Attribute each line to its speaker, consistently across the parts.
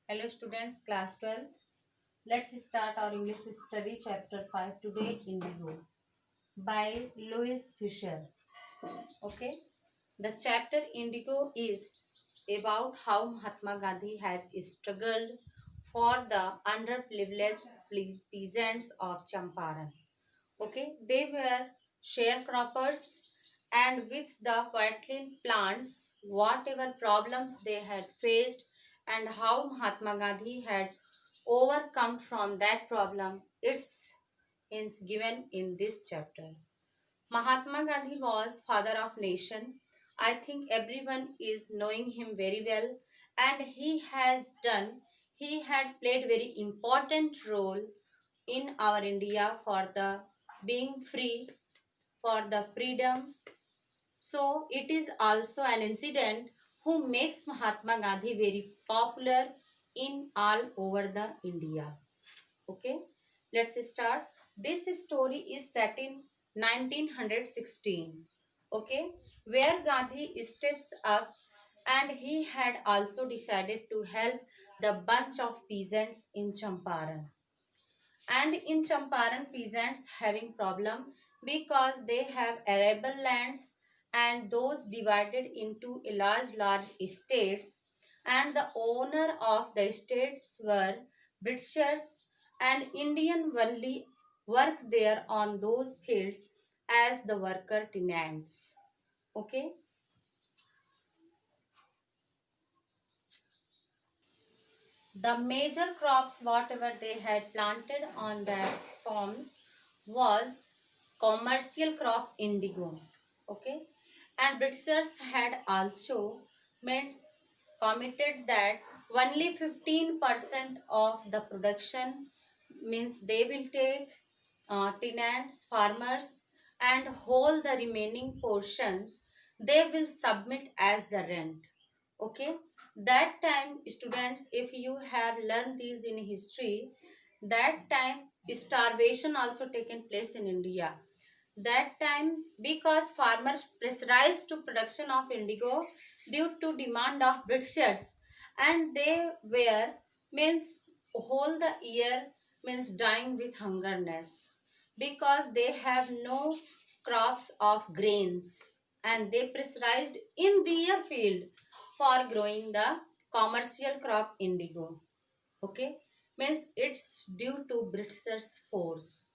Speaker 1: Hello students, class 12. Let's start our English study chapter 5 today, Indigo by Louis Fisher. Okay. The chapter Indigo is about how Mahatma Gandhi has struggled for the underprivileged peasants of Champaran. Okay. They were sharecroppers and with the potlin plants, whatever problems they had faced and how Mahatma Gandhi had overcome from that problem, it's is given in this chapter. Mahatma Gandhi was father of nation. I think everyone is knowing him very well, and he had played very important role in our India for the being free, for the freedom. So it is also an incident who makes Mahatma Gandhi very popular in all over the India. Okay, let's start. This story is set in 1916. Okay, where Gandhi steps up and he had also decided to help the bunch of peasants in Champaran. And in Champaran, peasants having problem because they have arable lands and those divided into a large estates, and the owner of the estates were Britishers, and Indian only worked there on those fields as the worker tenants. Okay. The major crops whatever they had planted on their farms was commercial crop indigo. Okay, and Britishers had also means committed that only 15% of the production means they will take tenants, farmers, and hold the remaining portions they will submit as the rent. Okay, that time students, if you have learned these in history, that time starvation also taken place in India. That time because farmers pressurized to production of indigo due to demand of Britishers, and they were means whole the year means dying with hungerness because they have no crops of grains, and they pressurized in their field for growing the commercial crop indigo. Okay, means it's due to Britishers force.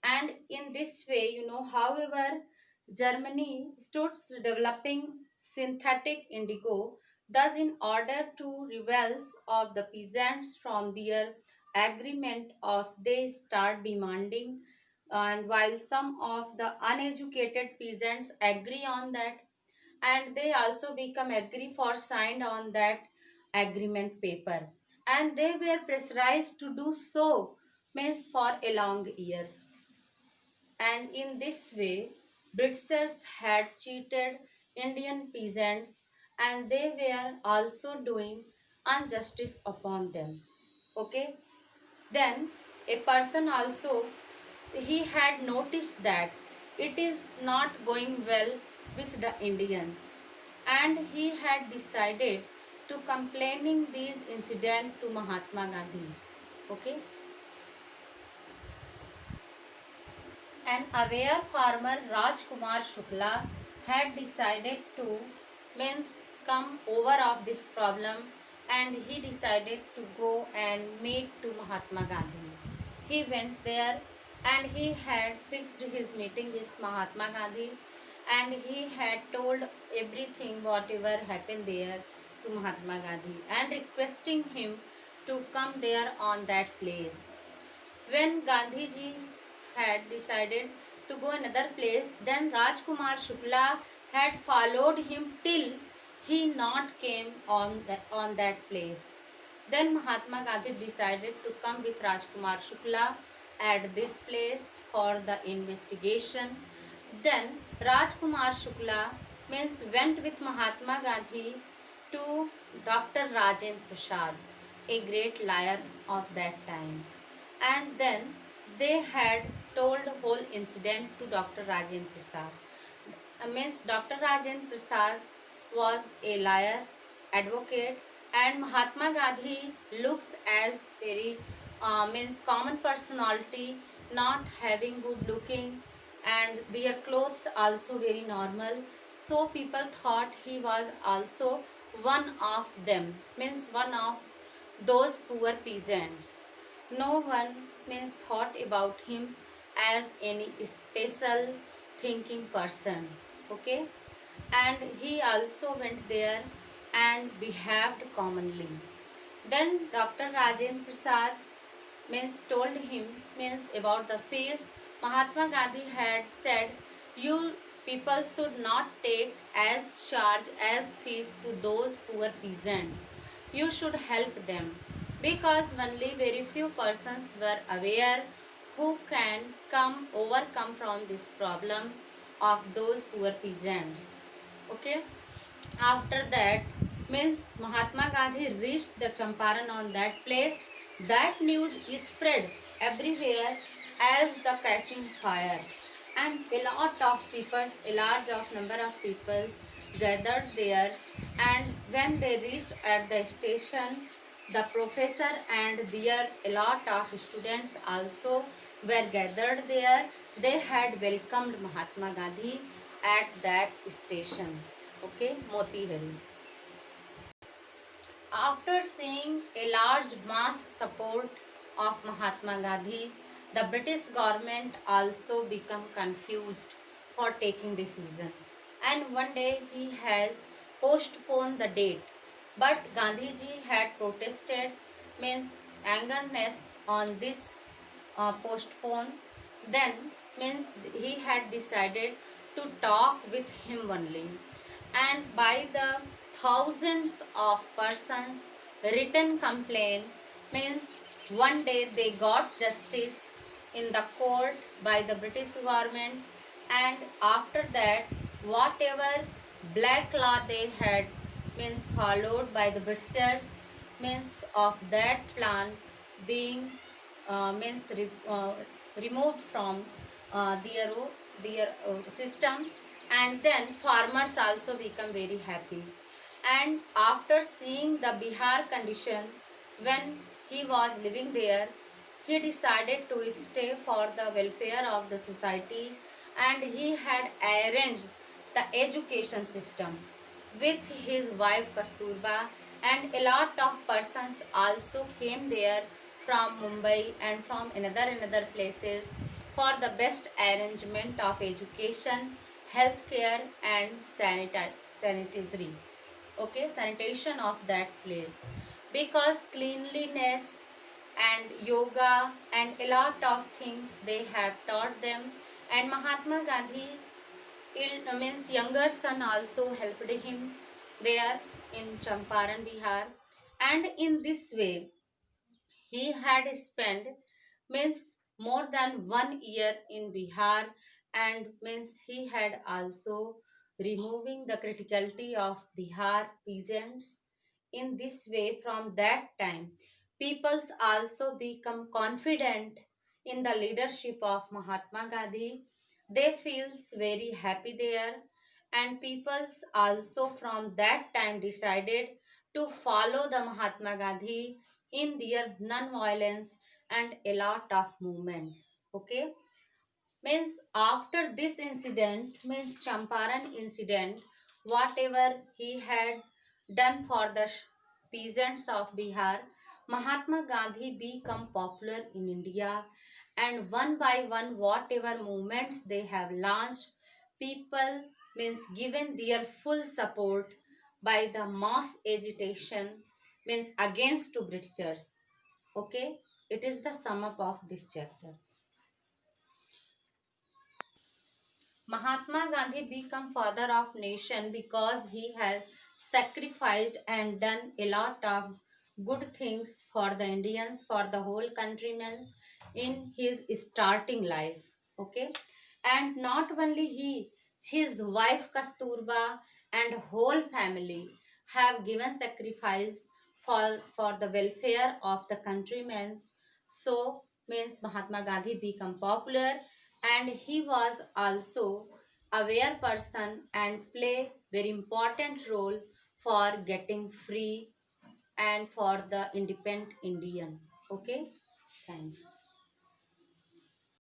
Speaker 1: And in this way, however, Germany stood developing synthetic indigo, thus in order to rebels of the peasants from their agreement of they start demanding, and while some of the uneducated peasants agree on that, and they also become agree for signed on that agreement paper, and they were pressurized to do so means for a long year. And in this way, Britishers had cheated Indian peasants, and they were also doing injustice upon them. Okay, then a person also, he had noticed that it is not going well with the Indians, and he had decided to complaining these incident to Mahatma Gandhi. Okay, an aware farmer Rajkumar Shukla had decided to means come over of this problem, and he decided to go and meet to Mahatma Gandhi. He went there and he had fixed his meeting with Mahatma Gandhi, and he had told everything whatever happened there to Mahatma Gandhi and requesting him to come there on that place. When Gandhiji had decided to go another place, then Rajkumar Shukla had followed him till he not came on that place. Then Mahatma Gandhi decided to come with Rajkumar Shukla at this place for the investigation. Then Rajkumar Shukla means went with Mahatma Gandhi to Dr. Rajendra Prasad, a great liar of that time. And then they had told whole incident to Dr. Rajendra Prasad. Means Dr. Rajendra Prasad was a lawyer, advocate, And Mahatma Gandhi looks as very means common personality, not having good looking, and their clothes also very normal. So people thought he was also one of them, means one of those poor peasants. No one means thought about him as any special thinking person. Okay, and he also went there and behaved commonly. Then Dr. Rajendra Prasad means told him means about the fees. Mahatma Gandhi had said, you people should not take as charge as fees to those poor peasants. You should help them, because only very few persons were aware who can come overcome from this problem of those poor peasants. Okay, after that means Mahatma Gandhi reached the Champaran on that place. That news is spread everywhere as the catching fire, and a lot of people, a large of number of people gathered there. And when they reached at the station, the professor and there a lot of students also were gathered there. They had welcomed Mahatma Gandhi at that station. Okay, Motihari. After seeing a large mass support of Mahatma Gandhi, the British government also become confused for taking decision. And one day he has postponed the date. But Gandhiji had protested, means angerness on this postpone. Then means he had decided to talk with him only, and by the thousands of persons written complaint, means one day they got justice in the court by the British government. And after that, whatever black law they had means followed by the Britishers, means of that plan being means removed from their system. And then farmers also become very happy. And after seeing the Bihar condition, when he was living there, he decided to stay for the welfare of the society, and he had arranged the education system with his wife Kasturba. And a lot of persons also came there from Mumbai and from another places for the best arrangement of education, healthcare, and sanitary. Okay, sanitation of that place, because cleanliness and yoga and a lot of things they have taught them. And Mahatma Gandhi means younger son also helped him there in Champaran, Bihar. And in this way he had spent means more than 1 year in Bihar. And means he had also removing the criticality of Bihar peasants. In this way, from that time, peoples also become confident in the leadership of Mahatma Gandhi. They feels very happy there, and peoples also from that time decided to follow the Mahatma Gandhi in their non-violence and a lot of movements. Okay, means after this incident, means Champaran incident, whatever he had done for the peasants of Bihar, Mahatma Gandhi become popular in India. And one by one, whatever movements they have launched, people means given their full support by the mass agitation, means against to Britishers. Okay, it is the sum up of this chapter. Mahatma Gandhi became father of nation because he has sacrificed and done a lot of good things for the Indians, for the whole countrymen in his starting life. Okay, and not only he, his wife Kasturba and whole family have given sacrifice for the welfare of the countrymen. So means Mahatma Gandhi become popular, and he was also aware person and play very important role for getting free and for the independent Indian. Okay, thanks.